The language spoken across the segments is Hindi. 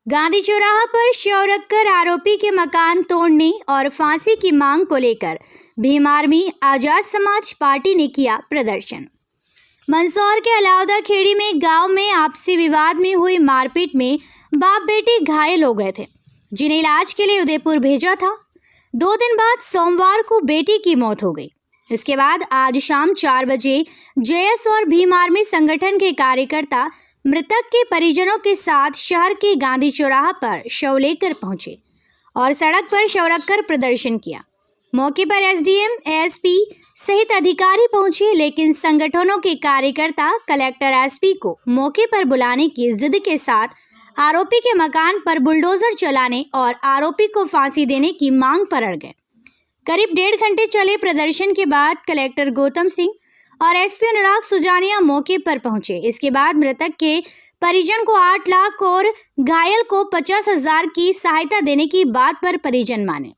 गांधी चौराहा पर शव रखकर आरोपी के मकान तोड़ने और फांसी की मांग को लेकर भीम आर्मी आजाद समाज पार्टी ने किया प्रदर्शन। मंदसौर के अलाउदा खेड़ी में गांव में आपसी विवाद में हुई मारपीट में बाप बेटे घायल हो गए थे, जिन्हें इलाज के लिए उदयपुर भेजा था। 2 दिन बाद सोमवार को बेटी की मौत हो गई। इसके बाद आज शाम 4 बजे जेएस और भीम आर्मी संगठन के कार्यकर्ता मृतक के परिजनों के साथ शहर के गांधी चौराहा पर शव लेकर पहुंचे और सड़क पर शव रखकर प्रदर्शन किया। मौके पर एसडीएम, एएसपी सहित अधिकारी पहुंचे, लेकिन संगठनों के कार्यकर्ता कलेक्टर, एसपी को मौके पर बुलाने की जिद के साथ आरोपी के मकान पर बुलडोजर चलाने और आरोपी को फांसी देने की मांग पर अड़ गए। करीब 1.5 घंटे चले प्रदर्शन के बाद कलेक्टर गौतम सिंह और एसपी अनुराग सुजानिया मौके पर पहुंचे। इसके बाद मृतक के परिजन को 8 लाख और घायल को 50,000 की सहायता देने की बात पर परिजन माने।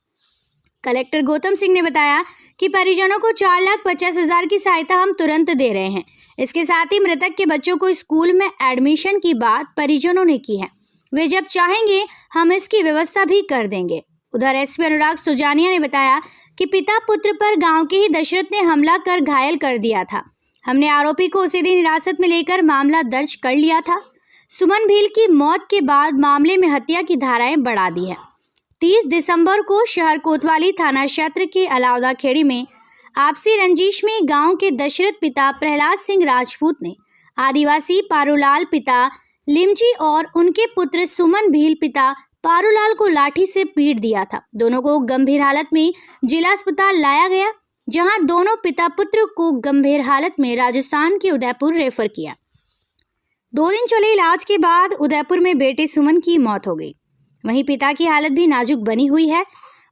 कलेक्टर गौतम सिंह ने बताया कि परिजनों को 4,50,000 की सहायता हम तुरंत दे रहे हैं। इसके साथ ही मृतक के बच्चों को स्कूल में एडमिशन की बात परिजनों ने की है। वे जब चाहेंगे हम इसकी व्यवस्था भी कर देंगे। उधर एसपी अनुराग सुजानिया ने बताया कि पिता पुत्र पर गांव के ही दशरथ ने हमला कर घायल कर दिया था। हमने आरोपी को उसी दिन हिरासत में लेकर मामला दर्ज कर लिया था। सुमन भील की मौत के बाद मामले में हत्या की धाराएं बढ़ा दी है। 30 दिसंबर को शहर कोतवाली थाना क्षेत्र के अलाउदा खेड़ी में आपसी रंजिश में गांव के दशरथ पिता प्रहलाद सिंह राजपूत ने आदिवासी पारूलाल पिता लिमजी और उनके पुत्र सुमन भील पिता पारूलाल को लाठी से पीट दिया था। दोनों को गंभीर हालत में जिला अस्पताल लाया गया, जहां दोनों पिता पुत्र को गंभीर हालत में राजस्थान के उदयपुर रेफर किया। 2 दिन चले इलाज के बाद उदयपुर में बेटे सुमन की मौत हो गई। वहीं पिता की हालत भी नाजुक बनी हुई है।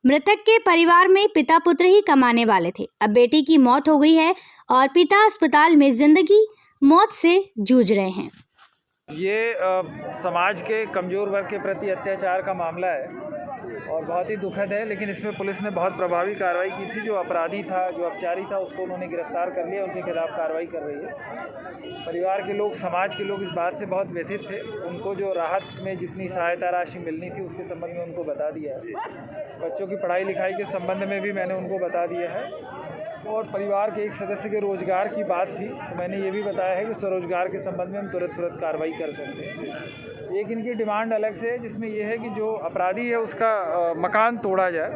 मृतक के परिवार में पिता पुत्र ही कमाने वाले थे। अब बेटी की मौत हो गई है और पिता अस्पताल में जिंदगी मौत से जूझ रहे हैं। ये समाज के कमज़ोर वर्ग के प्रति अत्याचार का मामला है और बहुत ही दुखद है, लेकिन इसमें पुलिस ने बहुत प्रभावी कार्रवाई की थी। जो अपराधी था, जो अपचारी था, उसको उन्होंने गिरफ्तार कर लिया। उनके खिलाफ कार्रवाई कर रही है। परिवार के लोग, समाज के लोग इस बात से बहुत व्यथित थे। उनको जो राहत में जितनी सहायता राशि मिलनी थी उसके संबंध में उनको बता दिया है। बच्चों की पढ़ाई लिखाई के संबंध में भी मैंने उनको बता दिया है। और परिवार के एक सदस्य के रोजगार की बात थी, तो मैंने ये भी बताया है कि स्वरोजगार के संबंध में हम तुरंत कार्रवाई कर सकते हैं। एक इनकी डिमांड अलग से है, जिसमें यह है कि जो अपराधी है उसका मकान तोड़ा जाए।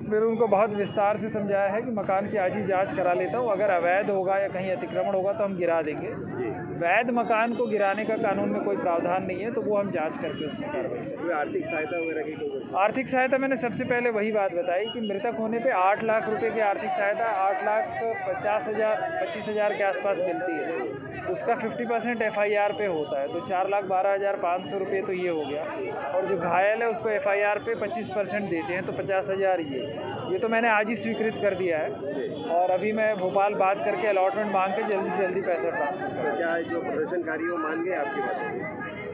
मैंने उनको बहुत विस्तार से समझाया है कि मकान की आज ही जांच करा लेता हूँ। अगर अवैध होगा या कहीं अतिक्रमण होगा तो हम गिरा देंगे। वैध मकान को गिराने का कानून में कोई प्रावधान नहीं है, तो वो हम जांच करके उसमें कार्रवाई करेंगे। आर्थिक सहायता वगैरह की आर्थिक सहायता मैंने सबसे पहले वही बात बताई कि मृतक होने पे 8 लाख रुपए की आर्थिक सहायता 8,50,000 के आसपास मिलती है। उसका 50% FIR पे होता है, तो 4,12,500 रुपये तो ये हो गया। और जो घायल है उसको FIR पे 25% देते हैं, तो 50,000 ये तो मैंने आज ही स्वीकृत कर दिया है। और अभी मैं भोपाल बात करके अलॉटमेंट मांग के जल्दी से जल्दी पैसा ट्रांसफर कर। क्या है जो प्रदर्शनकारी वो मान गए आपकी बात?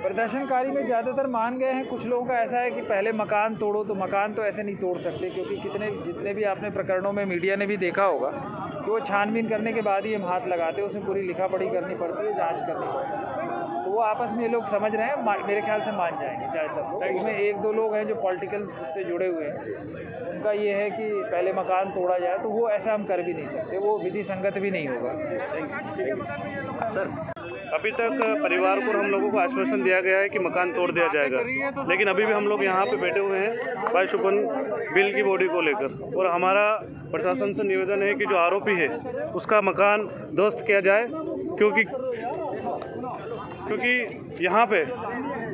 प्रदर्शनकारी में ज़्यादातर मान गए हैं। कुछ लोगों का ऐसा है कि पहले मकान तोड़ो, तो मकान तो ऐसे नहीं तोड़ सकते, क्योंकि जितने भी आपने प्रकरणों में मीडिया ने भी देखा होगा कि वो छानबीन करने के बाद ही हम हाथ लगाते हैं। उसमें पूरी लिखा पढ़ी करनी पड़ती है, जांच करनी पड़ती है। तो वो आपस में ये लोग समझ रहे हैं, मेरे ख्याल से मान जाएंगे ज़्यादातर लोग। इसमें 1-2 लोग हैं जो पॉलिटिकल उससे जुड़े हुए हैं। उनका ये है कि पहले मकान तोड़ा जाए, तो वो ऐसा हम कर भी नहीं सकते, वो विधि संगत भी नहीं होगा। सर, अभी तक परिवार को हम लोगों को आश्वासन दिया गया है कि मकान तोड़ दिया जाएगा, लेकिन अभी भी हम लोग यहाँ पे बैठे हुए हैं भाई शुभन बिल की बॉडी को लेकर। और हमारा प्रशासन से निवेदन है कि जो आरोपी है उसका मकान ध्वस्त किया जाए, क्योंकि यहाँ पे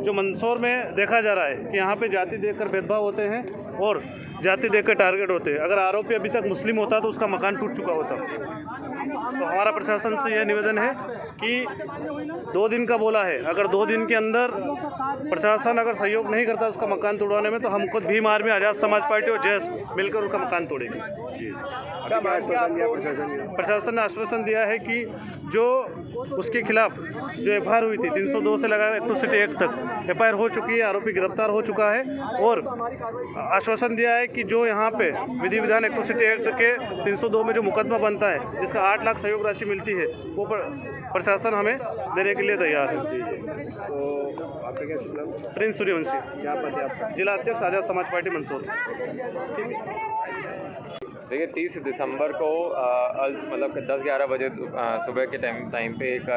जो मंदसौर में देखा जा रहा है कि यहाँ पे जाति देखकर भेदभाव होते हैं और जाति देखकर टारगेट होते हैं। अगर आरोपी अभी तक मुस्लिम होता तो उसका मकान टूट चुका होता। तो हमारा प्रशासन से यह निवेदन है कि 2 दिन का बोला है, अगर 2 दिन के अंदर प्रशासन अगर सहयोग नहीं करता उसका मकान तोड़वाने में, तो हम खुद भीम आर्मी आजाद समाज पार्टी और जेएस मिलकर उसका मकान तोड़ेंगे। प्रशासन ने आश्वासन दिया प्रशासन ने आश्वासन दिया है कि जो उसके खिलाफ जो एफआईआर हुई थी 302 से लगा एट्रोसिटी एक्ट तक एफआईआर हो चुकी है, आरोपी गिरफ्तार हो चुका है और आश्वासन दिया है कि जो यहाँ पे विधि विधान एट्रोसिटी एक्ट के 302 में जो मुकदमा बनता है जिसका 8 लाख सहयोग राशि मिलती है वो प्रशासन हमें देने के लिए तैयार है। तो आपका क्या शुभ नाम? प्रिंस सूर्यवंशी, क्या पद है आपका? जिला अध्यक्ष आजाद समाज पार्टी मंदसौर। देखिए 30 दिसंबर को मतलब 10-11 बजे सुबह के टाइम पे एक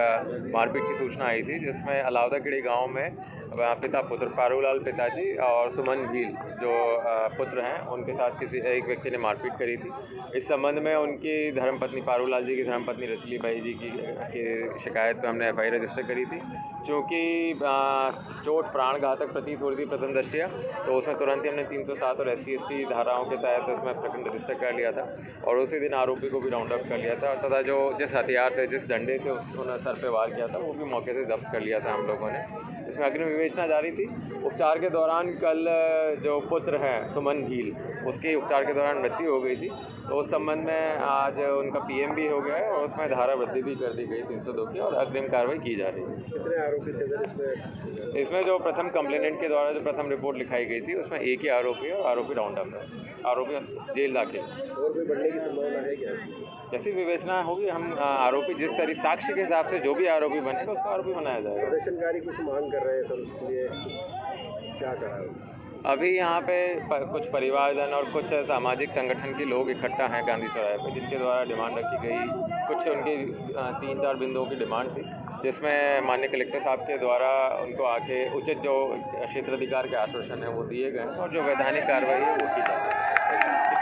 मारपीट की सूचना आई थी, जिसमें अलाउदा किड़ी गांव में पिता पुत्र पारूलाल पिताजी और सुमन भील जो पुत्र हैं उनके साथ एक व्यक्ति ने मारपीट करी थी। इस संबंध में उनकी धर्मपत्नी पारूलाल जी की धर्मपत्नी रसली बाई जी की शिकायत पर हमने एफआईआर रजिस्टर करी थी। चूँकि चोट प्राणघातक प्रतीत हो रही थी प्रथम दृष्टया, तो उसमें तुरंत ही हमने 307 और SC/ST धाराओं के तहत उसमें प्रकरण रजिस्टर कर लिया था और उसी दिन आरोपी को भी राउंड अप कर लिया था तथा जो जिस हथियार से जिस डंडे से उन्होंने सर पे वार किया था वो भी मौके से जब्त कर लिया था हम लोगों ने। इसमें अग्रिम विवेचना जारी थी। उपचार के दौरान कल जो पुत्र हैं सुमन भील, उसके उपचार के दौरान मृत्यु हो गई थी, तो उस संबंध में आज उनका PM भी हो गया है और उसमें धारा वृद्धि भी कर दी गई 302 की और अग्रिम कार्रवाई की जा रही है। कितने आरोपी थे सर इसमें जो प्रथम कंप्लेनेंट के द्वारा जो प्रथम रिपोर्ट लिखाई गई थी उसमें एक ही आरोपी है और आरोपी राउंड अप है, आरोपी जेल दाखिल। और कोई बढ़ने की संभावना है क्या? जैसी विवेचना होगी हम आरोपी जिस तरह साक्ष्य के हिसाब से जो भी आरोपी बनेगा उसको आरोपी बनाया जाएगा। प्रदर्शनकारी कुछ मांग कर रहे हैं सर, उसके लिए क्या कहा? अभी यहाँ पे कुछ परिवारजन और कुछ सामाजिक संगठन के लोग इकट्ठा हैं गांधी चौराहे पे, जिनके द्वारा डिमांड रखी गई। कुछ उनकी 3-4 बिंदुओं की डिमांड थी, जिसमें माननीय कलेक्टर साहब के द्वारा उनको आके उचित जो क्षेत्राधिकार के आश्वासन है वो दिए गए और जो वैधानिक कार्रवाई है वो की जाए।